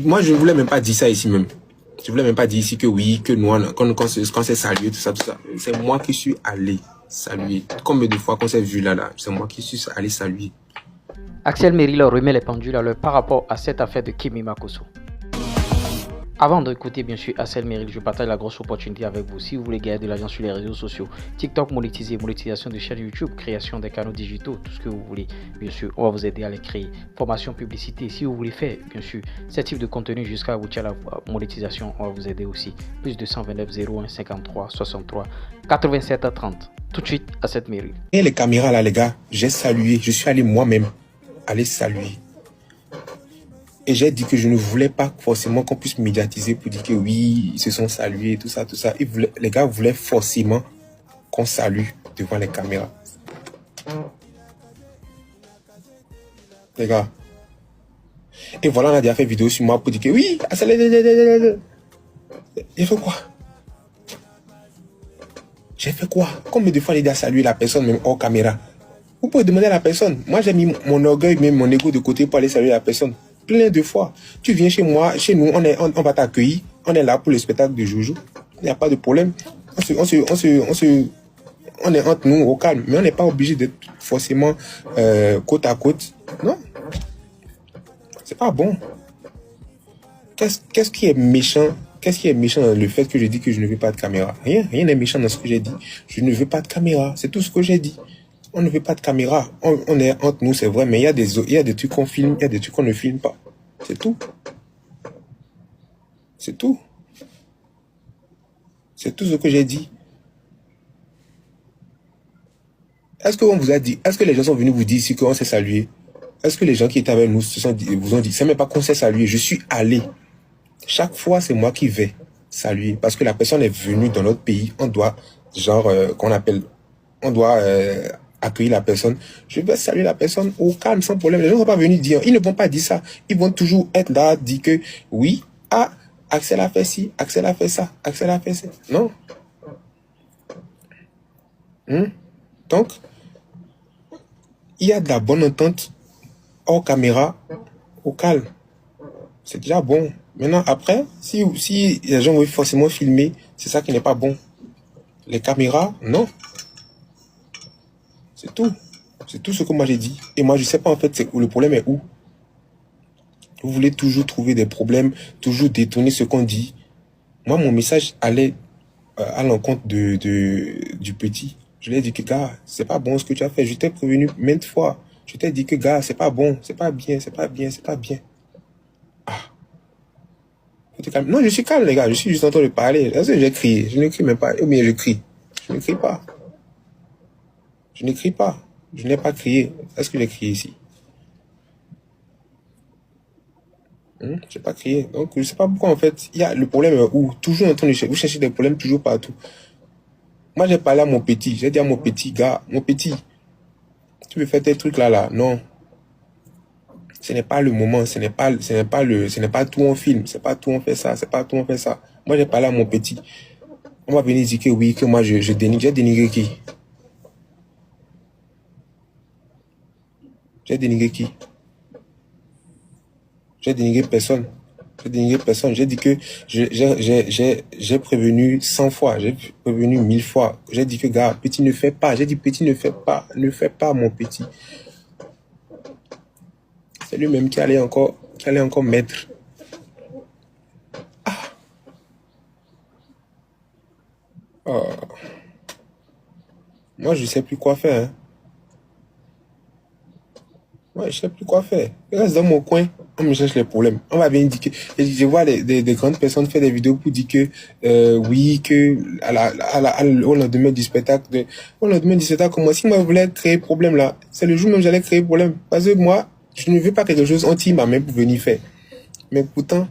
Moi, je ne voulais même pas dire ça ici même. Je voulais même pas dire ici que oui, que nous, quand s'est salué, tout ça, tout ça. C'est moi qui suis allé saluer. Combien de fois qu'on s'est vu là, c'est moi qui suis allé saluer. Axel Merrill remet les pendules à l'heure par rapport à cette affaire de Kimi Makosso. Avant d'écouter bien sûr Axel Merrill, je partage la grosse opportunité avec vous. Si vous voulez gagner de l'argent sur les réseaux sociaux, TikTok monétisé, monétisation de chaîne YouTube, création des canaux digitaux, tout ce que vous voulez, bien sûr, on va vous aider à les créer. Formation, publicité, si vous voulez faire, bien sûr, ce type de contenu jusqu'à vous à la monétisation, on va vous aider aussi. Plus de 129 01 53 63 87 30. Tout de suite, Axel Merrill. Et les caméras là, les gars, j'ai salué. Je suis allé moi-même aller saluer. Et j'ai dit que je ne voulais pas forcément qu'on puisse médiatiser pour dire que oui, ils se sont salués, tout ça, tout ça. Les gars voulaient forcément qu'on salue devant les caméras. Les gars. Et voilà, on a déjà fait vidéo sur moi pour dire que oui, j'ai fait quoi? J'ai fait quoi? Combien de fois j'ai déjà salué la personne même hors caméra? Vous pouvez demander à la personne. Moi, j'ai mis mon orgueil, même mon ego de côté pour aller saluer la personne. Plein de fois. Tu viens chez moi, chez nous, on va t'accueillir. On est là pour le spectacle de Jojo. Il n'y a pas de problème. On est entre nous au calme. Mais on n'est pas obligé d'être forcément côte à côte. Non. C'est pas bon. Qu'est-ce qui est méchant? Qu'est-ce qui est méchant dans le fait que je dis que je ne veux pas de caméra? Rien n'est méchant dans ce que j'ai dit. Je ne veux pas de caméra. C'est tout ce que j'ai dit. On ne veut pas de caméra. On est entre nous, c'est vrai, mais il y a des trucs qu'on filme, il y a des trucs qu'on ne filme pas. C'est tout. C'est tout. C'est tout ce que j'ai dit. Est-ce qu'on vous a dit, est-ce que les gens sont venus vous dire ici qu'on s'est salué? Est-ce que les gens qui étaient avec nous vous ont dit, c'est même pas qu'on s'est salué, je suis allé. Chaque fois, c'est moi qui vais saluer. Parce que la personne est venue dans notre pays, on doit, accueillir la personne. Je vais saluer la personne au calme, sans problème. Les gens ne vont pas venir dire, ils ne vont pas dire ça. Ils vont toujours être là, dire que oui, Axel a fait ci, Axel a fait ça, Axel a fait ça. Non. Donc, il y a de la bonne entente hors caméra, au calme. C'est déjà bon. Maintenant, après, si les gens veulent forcément filmer, c'est ça qui n'est pas bon. Les caméras, non. C'est tout. C'est tout ce que moi j'ai dit. Et moi, je ne sais pas en fait le problème est où. Vous voulez toujours trouver des problèmes, toujours détourner ce qu'on dit. Moi, mon message allait à l'encontre du petit. Je lui ai dit que, gars, c'est pas bon ce que tu as fait. Je t'ai prévenu maintes fois. Je t'ai dit que, gars, c'est pas bon, c'est pas bien, c'est pas bien, c'est pas bien. Non, je suis calme, les gars. Je suis juste en train de parler. Est-ce que j'ai crié? Je ne crie même pas. Ou bien je crie. Je ne crie pas. Je ne crie pas. Je n'ai pas crié. Est-ce que j'ai crié ici? Je n'ai pas crié. Donc, je ne sais pas pourquoi, en fait, il y a le problème où toujours en train de vous cherchez des problèmes toujours partout. Moi, j'ai parlé à mon petit. J'ai dit à mon petit, gars, mon petit, tu veux faire tes trucs là. Non. Ce n'est pas le moment. Ce n'est pas tout en film. C'est pas tout on fait ça. C'est pas tout on fait ça. Moi, j'ai parlé à mon petit. On va venir dire que oui, que moi, je dénigre. J'ai dénigré qui? J'ai dénigré qui? J'ai dénigré personne. J'ai dit que j'ai prévenu 100 fois. J'ai prévenu 1000 fois. J'ai dit que, gars, petit ne fais pas. J'ai dit, petit ne fais pas. Ne fais pas, mon petit. C'est lui-même qui allait encore mettre. Moi, je ne sais plus quoi faire. Moi, je ne sais plus quoi faire. Je reste dans mon coin. On me cherche les problèmes. On va bien dire que... Je vois des grandes personnes faire des vidéos pour dire que... oui, que... au lendemain du spectacle... Au lendemain du spectacle, moi, si moi, je voulais créer problème là, c'est le jour même où j'allais créer problème. Parce que moi, je ne veux pas quelque chose anti ma main pour venir faire. Mais pourtant,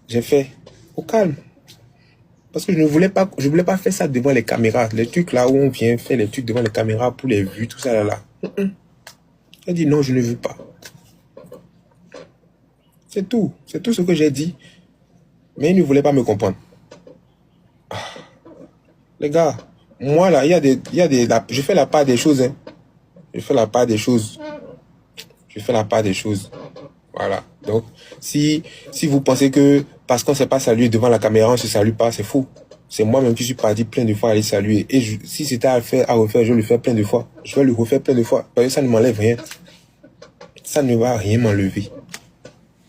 j'ai fait au calme. Parce que je voulais pas faire ça devant les caméras. Les trucs là où on vient faire les trucs devant les caméras pour les vues, tout ça là. J'ai dit non, je ne veux pas. C'est tout ce que j'ai dit. Mais il ne voulait pas me comprendre. Les gars, moi là, je fais la part des choses. Je fais la part des choses. Voilà. Donc, si vous pensez que parce qu'on ne s'est pas salué devant la caméra, on ne se salue pas, c'est faux. C'est moi-même qui suis parti plein de fois à aller saluer. Et si c'était à refaire, je vais le faire plein de fois. Je vais le refaire plein de fois. Parce que ça ne m'enlève rien. Ça ne va rien m'enlever.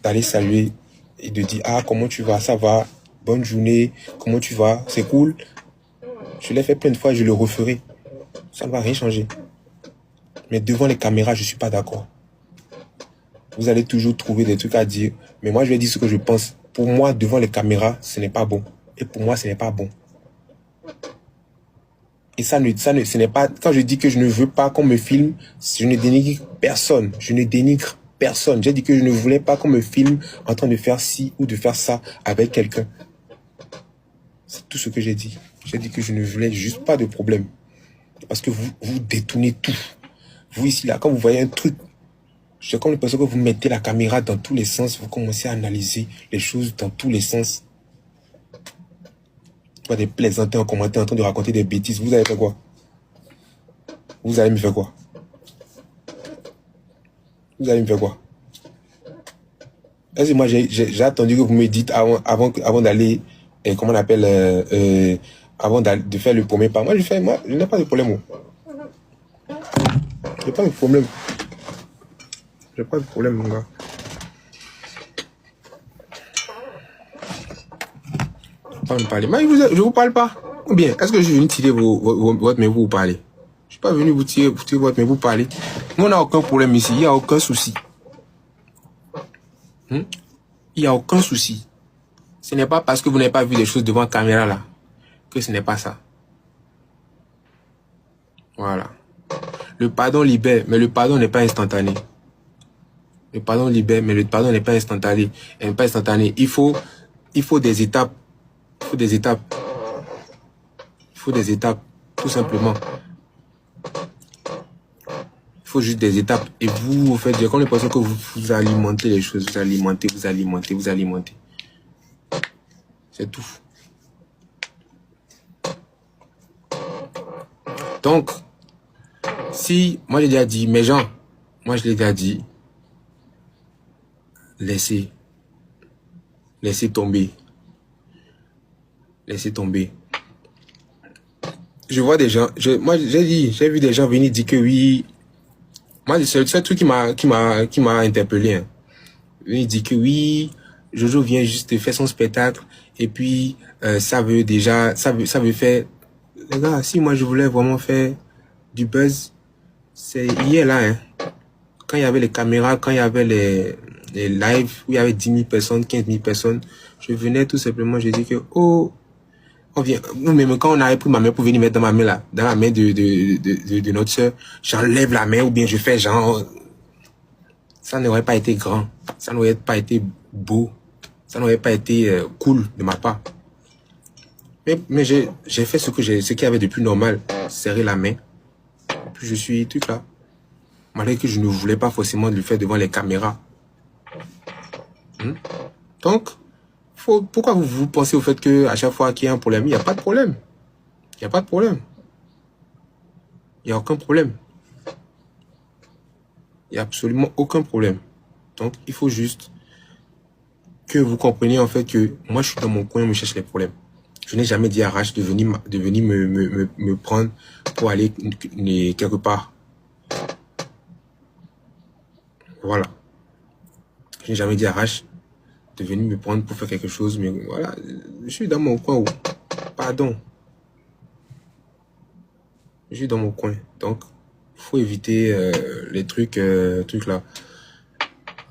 D'aller saluer et de dire, ah, comment tu vas, ça va, bonne journée, comment tu vas, c'est cool. Je l'ai fait plein de fois et je le referai. Ça ne va rien changer. Mais devant les caméras, je ne suis pas d'accord. Vous allez toujours trouver des trucs à dire. Mais moi, je vais dire ce que je pense. Pour moi, devant les caméras, ce n'est pas bon. Et pour moi, ce n'est pas bon. Et ce n'est pas... Quand je dis que je ne veux pas qu'on me filme, je ne dénigre personne. Je ne dénigre personne. J'ai dit que je ne voulais pas qu'on me filme en train de faire ci ou de faire ça avec quelqu'un. C'est tout ce que j'ai dit. J'ai dit que je ne voulais juste pas de problème. Parce que vous détournez tout. Vous ici, là, quand vous voyez un truc, c'est comme l'impression que vous mettez la caméra dans tous les sens, vous commencez à analyser les choses dans tous les sens. Pas des plaisantins en commentaire en train de raconter des bêtises. Vous allez faire quoi? Vous allez me faire quoi? Vous allez me faire quoi? Est-ce que moi j'ai attendu que vous me dites avant d'aller, comment on appelle, avant de faire le premier pas. Moi je n'ai pas de problème. J'ai pas de problème. J'ai pas de problème, mon gars. Pas me parler. Mais je vous parle pas. Ou bien, est-ce que je suis venu tirer votre mais vous parler? Je suis pas venu vous tirer votre mais vous parler. Nous, on n'a aucun problème ici. Il n'y a aucun souci. Il n'y a aucun souci. Ce n'est pas parce que vous n'avez pas vu des choses devant la caméra là que ce n'est pas ça. Voilà. Le pardon libère, mais le pardon n'est pas instantané. Le pardon libère, mais le pardon n'est pas instantané. Il faut des étapes. Il faut des étapes. Il faut des étapes, tout simplement. Il faut juste des étapes. Et vous faites, j'ai comme l'impression que vous alimentez les choses. Vous alimentez. C'est tout. Donc, si, moi j'ai déjà dit, mes gens, moi je l'ai déjà dit, laissez tomber. Laissez tomber. Je vois des gens, j'ai vu des gens venir dire que oui. Moi, c'est le seul truc qui m'a interpellé. Hein. Venir dire que oui, Jojo vient juste de faire son spectacle et puis ça veut faire. Les gars, si moi je voulais vraiment faire du buzz, c'est hier là. Hein. Quand il y avait les caméras, quand il y avait les lives où il y avait 10 000 personnes, 15 000 personnes, je venais tout simplement, je dis que oh. On vient, nous-mêmes, quand on avait pris ma main pour venir mettre dans ma main là, dans la main de notre soeur, j'enlève la main ou bien je fais genre, ça n'aurait pas été grand, ça n'aurait pas été beau, ça n'aurait pas été cool de ma part. Mais j'ai fait ce qu'il y avait de plus normal, serrer la main, et puis je suis tout là. Malgré que je ne voulais pas forcément le faire devant les caméras. Donc, pourquoi vous pensez au fait qu'à chaque fois qu'il y a un problème, il n'y a pas de problème. Il n'y a pas de problème. Il n'y a aucun problème. Il n'y a absolument aucun problème. Donc, il faut juste que vous compreniez en fait que moi, je suis dans mon coin, je me cherche les problèmes. Je n'ai jamais dit à Rach de venir me prendre pour aller quelque part. Voilà. Je n'ai jamais dit à Rach de venir me prendre pour faire quelque chose, mais voilà, je suis dans mon coin. Pardon. Je suis dans mon coin. Donc, il faut éviter les trucs là.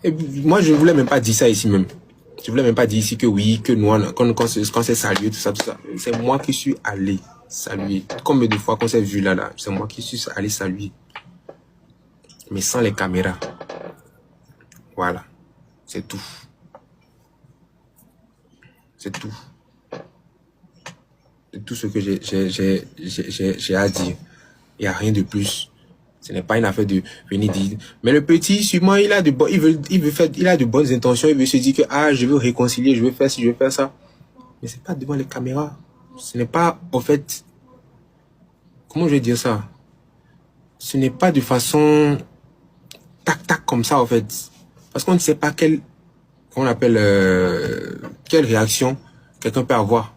Et moi, je ne voulais même pas dire ça ici même. Je voulais même pas dire ici que oui, que nous, quand c'est salué, tout ça. C'est moi qui suis allé saluer. Combien de fois qu'on s'est vu là, c'est moi qui suis allé saluer. Mais sans les caméras. Voilà. C'est tout. C'est tout. C'est tout ce que j'ai à dire. Il n'y a rien de plus. Ce n'est pas une affaire de venir dire. Mais le petit, sûrement, il a de bonnes intentions. Il veut se dire que, ah, je veux réconcilier, je veux faire ci, je veux faire ça. Mais c'est pas devant les caméras. Ce n'est pas, en fait, comment je vais dire ça? Ce n'est pas de façon tac-tac comme ça, en fait. Parce qu'on ne sait pas quel qu'on appelle, quelle réaction quelqu'un peut avoir